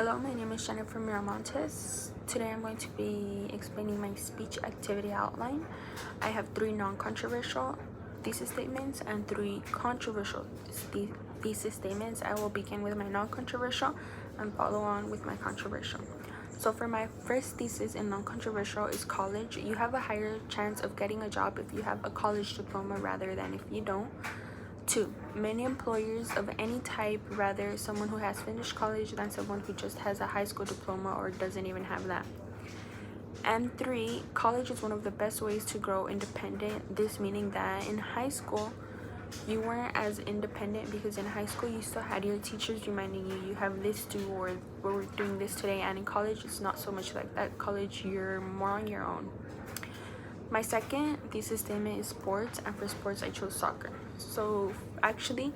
Hello, my name is Jennifer Miramontes. Today I'm going to be explaining my speech activity outline. I have 3 non-controversial thesis statements and 3 controversial thesis statements. I will begin with my non-controversial and follow on with my controversial. So for my first thesis in non-controversial is college. You have a higher chance of getting a job if you have a college diploma rather than if you don't. 2. Many employers of any type rather someone who has finished college than someone who just has a high school diploma or doesn't even have that. And 3. College is one of the best ways to grow independent. This meaning that in high school, you weren't as independent because in high school you still had your teachers reminding you have this to or we're doing this today, and in college it's not so much like that. College, you're more on your own. My second thesis statement is sports, and for sports I chose soccer. So actually,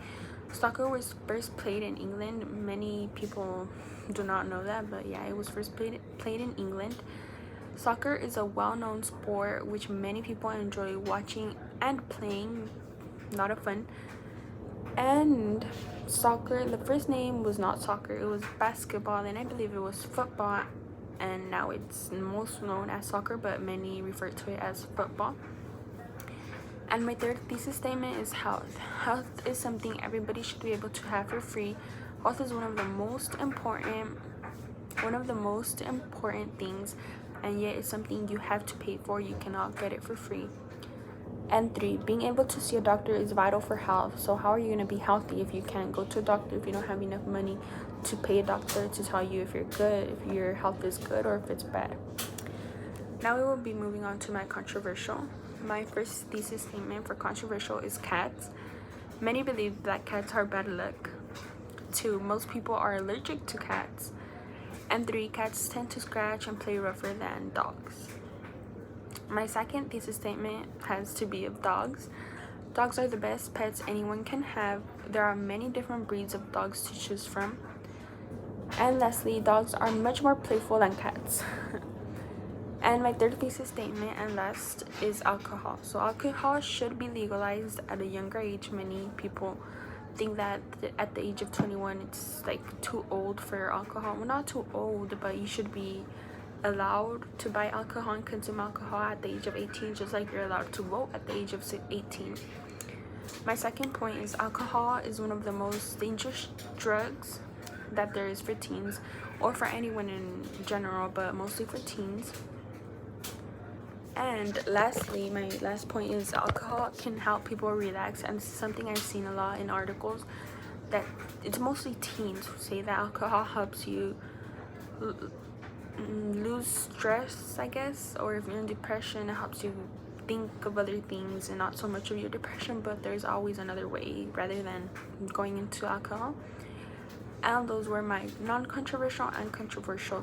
soccer was first played in England. Many people do not know that, but yeah, it was first played in England. Soccer is a well-known sport which many people enjoy watching and playing. Not a fun. And soccer, the first name was not soccer, it was basketball, and I believe it was football, and now it's most known as soccer, but many refer to it as football. And my third thesis statement is health. Health is something everybody should be able to have for free. Health is one of the most important things, and yet it's something you have to pay for. You cannot get it for free. And 3, being able to see a doctor is vital for health. So how are you going to be healthy if you can't go to a doctor, if you don't have enough money to pay a doctor to tell you if you're good, if your health is good, or if it's bad? Now we will be moving on to my controversial. My first thesis statement for controversial is cats. Many believe that cats are bad luck. 2, most people are allergic to cats. And 3, cats tend to scratch and play rougher than dogs. My second thesis statement has to be of dogs. Dogs are the best pets anyone can have. There are many different breeds of dogs to choose from. And lastly, dogs are much more playful than cats. And my third thesis statement and last is alcohol. So alcohol should be legalized at a younger age. Many people think that at the age of 21 it's like too old for alcohol. Well, not too old, but you should be allowed to buy alcohol and consume alcohol at the age of 18, just like you're allowed to vote at the age of 18. My second point is alcohol is one of the most dangerous drugs that there is for teens, or for anyone in general, but mostly for teens. And lastly, my last point is alcohol can help people relax, and this is something I've seen a lot in articles, that it's mostly teens who say that alcohol helps you lose stress, I guess, or if you're in depression, it helps you think of other things and not so much of your depression, but there's always another way rather than going into alcohol. And those were my non-controversial and controversial